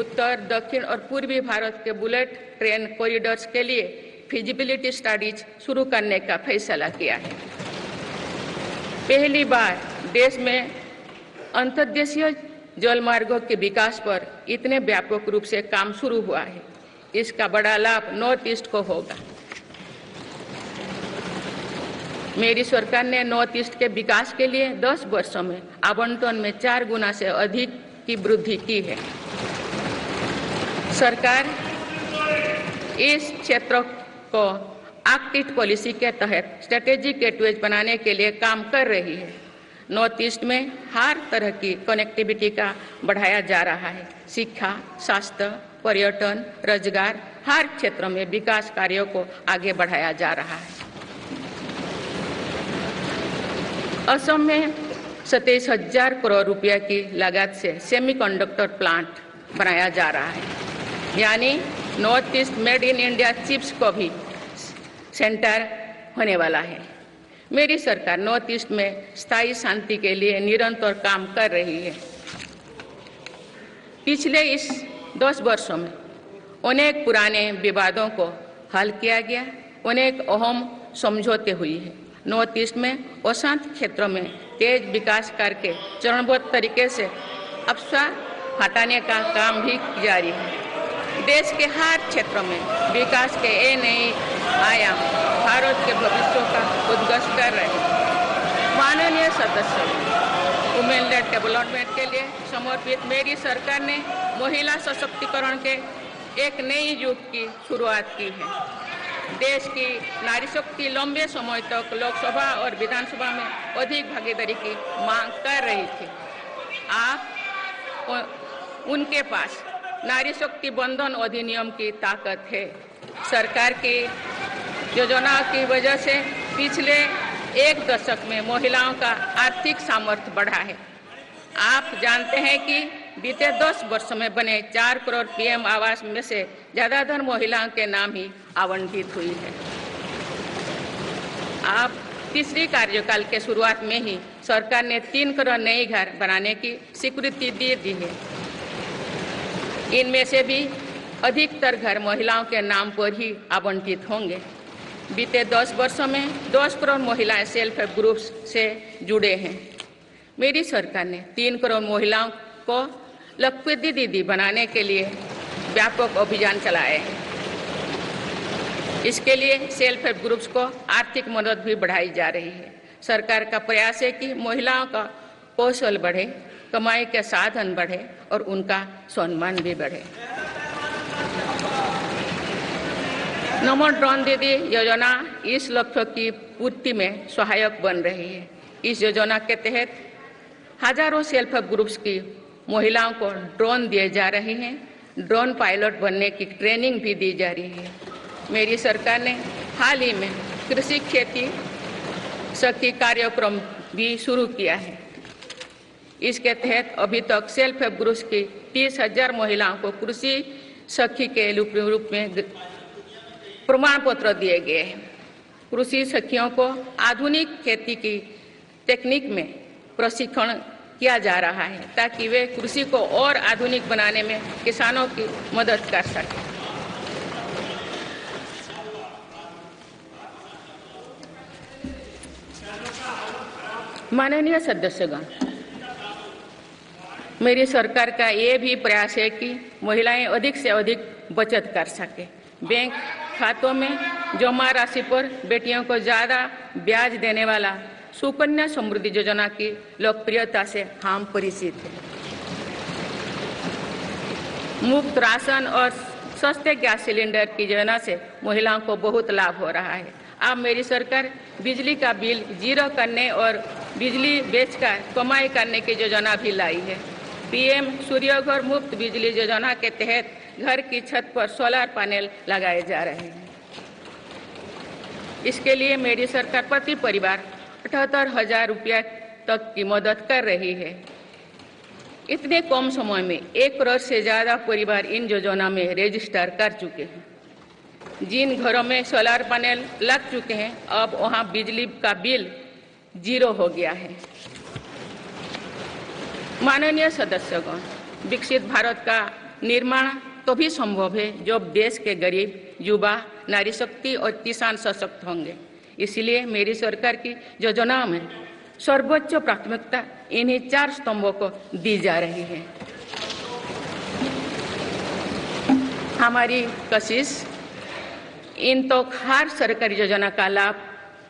उत्तर, दक्षिण और पूर्वी भारत के बुलेट ट्रेन कॉरिडोर्स के लिए फिजिबिलिटी स्टडीज शुरू करने का फैसला किया है। पहली बार देश में अंतर्देशीय जल मार्गों के विकास पर इतने व्यापक रूप से काम शुरू हुआ है। इसका बड़ा लाभ नॉर्थ ईस्ट को होगा। मेरी सरकार ने नॉर्थ ईस्ट के विकास के लिए 10 वर्षों में आवंटन में 4 गुना से अधिक की वृद्धि की है। सरकार इस क्षेत्र को एक्ट पॉलिसी के तहत स्ट्रेटेजिक गेटवेज बनाने के लिए काम कर रही है। नॉर्थ ईस्ट में हर तरह की कनेक्टिविटी का बढ़ाया जा रहा है। शिक्षा, स्वास्थ्य, पर्यटन, रोजगार, हर क्षेत्र में विकास कार्यों को आगे बढ़ाया जा रहा है। असम में 27,000 करोड़ रुपए की लागत से सेमीकंडक्टर प्लांट बनाया जा रहा है, यानी north east made in India chips को भी सेंटर होने वाला है। मेरी सरकार नॉर्थ ईस्ट में स्थायी शांति के लिए निरंतर काम कर रही है। पिछले इस 10 वर्षों में अनेक पुराने विवादों को हल किया गया, अनेक अहम समझौते हुई है। नॉर्थ ईस्ट में अशांत क्षेत्रों में तेज विकास करके चरणबद्ध तरीके से अफवाह हटाने का काम भी जारी है। देश के हर क्षेत्र में विकास के ये नए आयाम भारत के भविष्य का उद्घोष कर रहे हैं। माननीय सदस्य, वुमेन लेड डेवलपमेंट के लिए समर्पित मेरी सरकार ने महिला सशक्तिकरण के एक नई युग की शुरुआत की है। देश की नारी शक्ति लंबे समय तक लोकसभा और विधानसभा में अधिक भागीदारी की मांग कर रही थी। आप उनके पास नारी शक्ति बंधन अधिनियम की ताकत है। सरकार की योजनाओं की वजह से पिछले 1 दशक में महिलाओं का आर्थिक सामर्थ्य बढ़ा है। आप जानते हैं कि बीते 10 वर्षों में बने 4 करोड़ पीएम आवास में से ज्यादातर महिलाओं के नाम ही आवंटित हुई है। आप तीसरी कार्यकाल के शुरुआत में ही सरकार ने 3 करोड़ नए घर बनाने की स्वीकृति दे दी है। इनमें से भी अधिकतर घर महिलाओं के नाम पर ही आवंटित होंगे। बीते 10 वर्षों में 10 करोड़ महिलाएं सेल्फ हेल्प ग्रुप्स से जुड़े हैं। मेरी सरकार ने 3 करोड़ महिलाओं को लखपति दीदी बनाने के लिए व्यापक अभियान चलाए हैं। इसके लिए सेल्फ हेल्प ग्रुप्स को आर्थिक मदद भी बढ़ाई जा रही है। सरकार का प्रयास है कि महिलाओं का कौशल बढ़े, कमाई के साधन बढ़े और उनका सम्मान भी बढ़े। नमो ड्रोन दीदी योजना इस लक्ष्य की पूर्ति में सहायक बन रही है। इस योजना के तहत हजारों सेल्फ हेल्प ग्रुप्स की महिलाओं को ड्रोन दिए जा रहे हैं। ड्रोन पायलट बनने की ट्रेनिंग भी दी जा रही है। मेरी सरकार ने हाल ही में कृषि खेती सखी कार्यक्रम भी शुरू किया है। इसके तहत अभी तक सेल्फ हेल्प ग्रुप्स की 30,000 महिलाओं को कृषि सखी के रूप में प्रमाण पत्र दिए गए हैं। कृषि सखियों को आधुनिक खेती की तकनीक में प्रशिक्षण किया जा रहा है ताकि वे कृषि को और आधुनिक बनाने में किसानों की मदद कर सकें। माननीय सदस्यगण, मेरी सरकार का ये भी प्रयास है कि महिलाएं अधिक से अधिक बचत कर सके। बैंक खातों में जमा राशि पर बेटियों को ज्यादा ब्याज देने वाला सुकन्या समृद्धि योजना की लोकप्रियता से हम परिचित हैं। मुफ्त राशन और सस्ते गैस सिलेंडर की योजना से महिलाओं को बहुत लाभ हो रहा है। अब मेरी सरकार बिजली का बिल 0 करने और बिजली बेचकर कमाई करने की योजना भी लाई है। पीएम सूर्यघर मुफ्त बिजली योजना के तहत घर की छत पर सोलर पैनल लगाए जा रहे हैं। इसके लिए मेरी सरकार प्रति परिवार 78,000 रुपया तक की मदद कर रही है। इतने कम समय में 1 करोड़ से ज्यादा परिवार इन योजना में रजिस्टर कर चुके हैं। जिन घरों में सोलर पैनल लग चुके हैं, अब वहां बिजली का बिल 0 हो गया है। माननीय सदस्यगण, विकसित भारत का निर्माण तभी संभव है जब देश के गरीब, युवा, नारी शक्ति और किसान सशक्त होंगे। इसलिए मेरी सरकार की योजनाओं में सर्वोच्च प्राथमिकता इन्हीं 4 स्तंभों को दी जा रही है। हमारी कोशिश इन तो हर सरकारी योजना का लाभ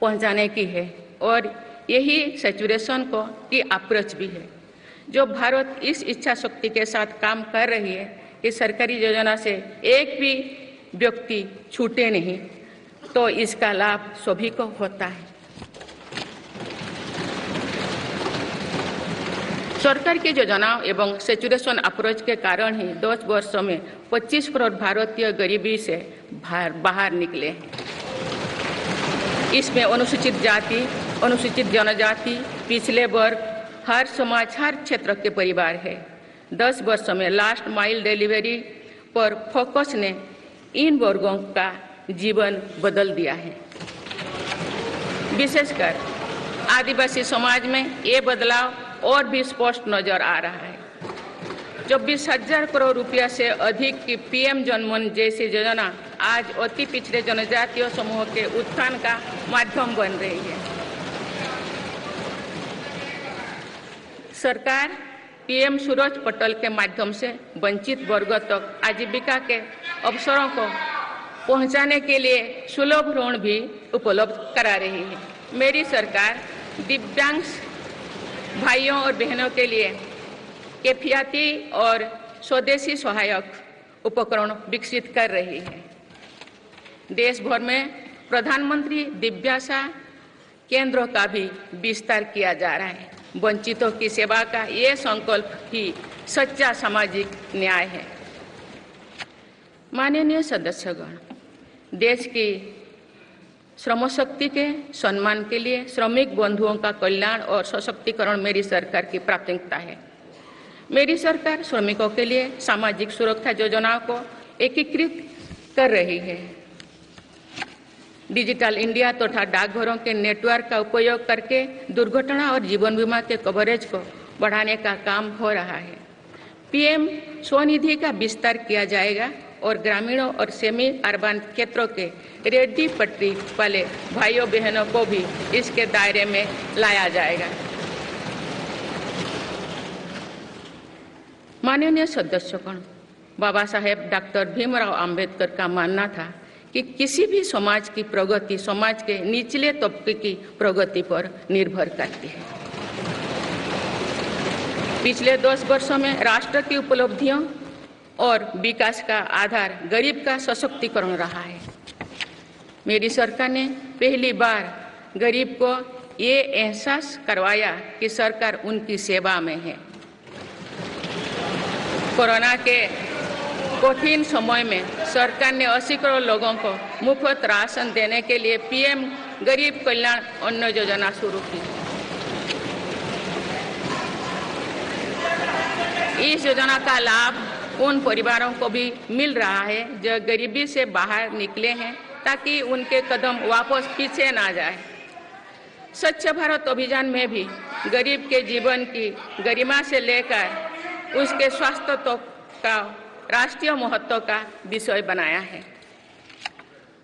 पहुंचाने की है और यही सैचुरेशन को की अप्रोच भी है। जो भारत इस इच्छा शक्ति के साथ काम कर रही है कि सरकारी योजना से एक भी व्यक्ति छूटे नहीं, तो इसका लाभ सभी को होता है। सरकार की योजनाओं एवं सैचुरेशन अप्रोच के कारण ही 10 वर्षों में 25 करोड़ भारतीय गरीबी से बाहर निकले हैं। इसमें अनुसूचित जाति, अनुसूचित जनजाति, पिछले वर्ग, हर समाज, हर क्षेत्र के परिवार है। 10 वर्षों में लास्ट माइल डिलीवरी पर फोकस ने इन वर्गों का जीवन बदल दिया है। विशेषकर आदिवासी समाज में ये बदलाव और भी स्पष्ट नजर आ रहा है। 24,000 करोड़ रुपया से अधिक की पीएम जनमन जैसी योजना आज अति पिछड़े जनजातीय समूह के उत्थान का माध्यम बन रही है। सरकार पीएम सूरज पटल के माध्यम से वंचित वर्गों तक आजीविका के अवसरों को पहुंचाने के लिए सुलभ ऋण भी उपलब्ध करा रही है। मेरी सरकार दिव्यांग भाइयों और बहनों के लिए किफायती और स्वदेशी सहायक उपकरण विकसित कर रही है। देश भर में प्रधानमंत्री दिव्याशा केंद्रों का भी विस्तार किया जा रहा है। वंचितों की सेवा का ये संकल्प ही सच्चा सामाजिक न्याय है। माननीय सदस्यगण, देश की श्रम शक्ति के सम्मान के लिए श्रमिक बंधुओं का कल्याण और सशक्तिकरण मेरी सरकार की प्राथमिकता है। मेरी सरकार श्रमिकों के लिए सामाजिक सुरक्षा योजनाओं को एकीकृत कर रही है। डिजिटल इंडिया तथा डाकघरों के नेटवर्क का उपयोग करके दुर्घटना और जीवन बीमा के कवरेज को बढ़ाने का काम हो रहा है। पीएम स्वनिधि का विस्तार किया जाएगा और ग्रामीणों और सेमी अर्बन क्षेत्रों के रेहड़ी पटरी वाले भाइयों बहनों को भी इसके दायरे में लाया जाएगा। माननीय सदस्यगण, बाबा साहेब डॉक्टर भीमराव अंबेडकर का मानना था कि किसी भी समाज की प्रगति समाज के निचले तबके की प्रगति पर निर्भर करती है। पिछले 10 वर्षों में राष्ट्र की उपलब्धियों और विकास का आधार गरीब का सशक्तिकरण रहा है। मेरी सरकार ने पहली बार गरीब को ये एहसास करवाया कि सरकार उनकी सेवा में है। कोरोना के कठिन समय में सरकार ने 80 करोड़ लोगों को मुफ्त राशन देने के लिए पीएम गरीब कल्याण अन्न योजना शुरू की। इस योजना का लाभ उन परिवारों को भी मिल रहा है जो गरीबी से बाहर निकले हैं, ताकि उनके कदम वापस पीछे ना जाए। स्वच्छ भारत अभियान में भी गरीब के जीवन की गरिमा से लेकर उसके स्वास्थ्य तक का राष्ट्रीय महत्व का विषय बनाया है।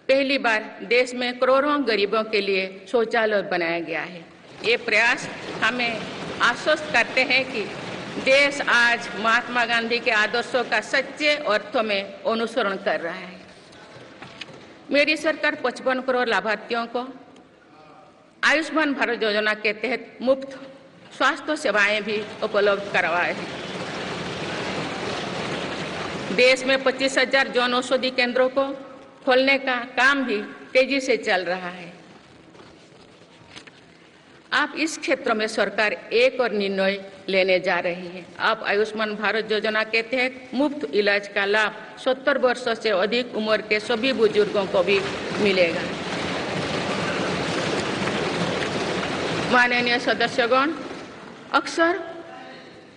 पहली बार देश में करोड़ों गरीबों के लिए शौचालय बनाया गया है। ये प्रयास हमें आश्वस्त करते हैं कि देश आज महात्मा गांधी के आदर्शों का सच्चे अर्थों में अनुसरण कर रहा है। मेरी सरकार 55 करोड़ लाभार्थियों को आयुष्मान भारत योजना के तहत मुफ्त स्वास्थ्य सेवाएं भी उपलब्ध करवाए हैं। देश में 25,000 जन औषधि केंद्रों को खोलने का काम भी तेजी से चल रहा है। आप इस क्षेत्र में सरकार एक और निर्णय लेने जा रही है। आप आयुष्मान भारत योजना के तहत मुफ्त इलाज का लाभ 70 वर्षों से अधिक उम्र के सभी बुजुर्गों को भी मिलेगा। माननीय सदस्यगण, अक्सर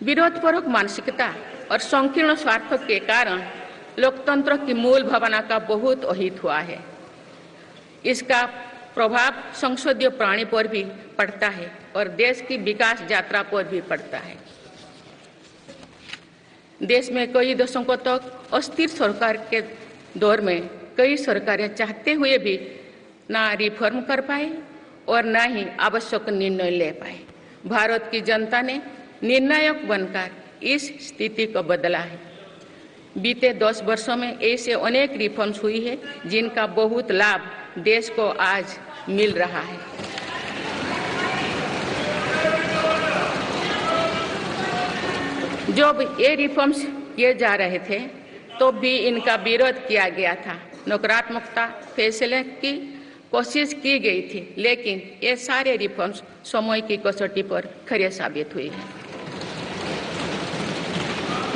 विरोधपूर्वक मानसिकता और संकीर्ण स्वार्थ के कारण लोकतंत्र की मूल भावना का बहुत अहित हुआ है। इसका प्रभाव संसदीय प्रणाली पर भी पड़ता है और देश की विकास यात्रा पर भी पड़ता है। देश में कई दशकों तक अस्थिर सरकार के दौर में कई सरकारें चाहते हुए भी ना रिफॉर्म कर पाए और ना ही आवश्यक निर्णय ले पाए। भारत की जनता ने निर्णायक बनकर इस स्थिति को बदला है। बीते 10 वर्षों में ऐसे अनेक रिफॉर्म्स हुई है जिनका बहुत लाभ देश को आज मिल रहा है। जब ये रिफॉर्म्स किए जा रहे थे तो भी इनका विरोध किया गया था। नकारात्मकता फैसले की कोशिश की गई थी, लेकिन ये सारे रिफॉर्म्स समय की कसौटी पर खरे साबित हुए हैं।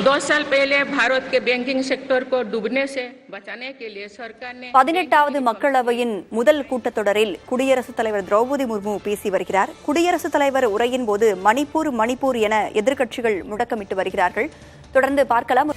2 साल पहले भारत के बैंकिंग सेक्टर को डूबने से बचाने के लिए सरकार ने 18வது மக்களவையின் முதல் கூட்டத்தொடரில் குடியரசுத் தலைவர் திரௌபதி முர்மு பேசி வருகிறார். குடியரசுத் தலைவர் உரையின் போது மணிப்பூர் என எதிர்க்கட்சிகள் முழக்கமிட்டு வருகிறார்கள். தொடர்ந்து பார்க்கலாம்.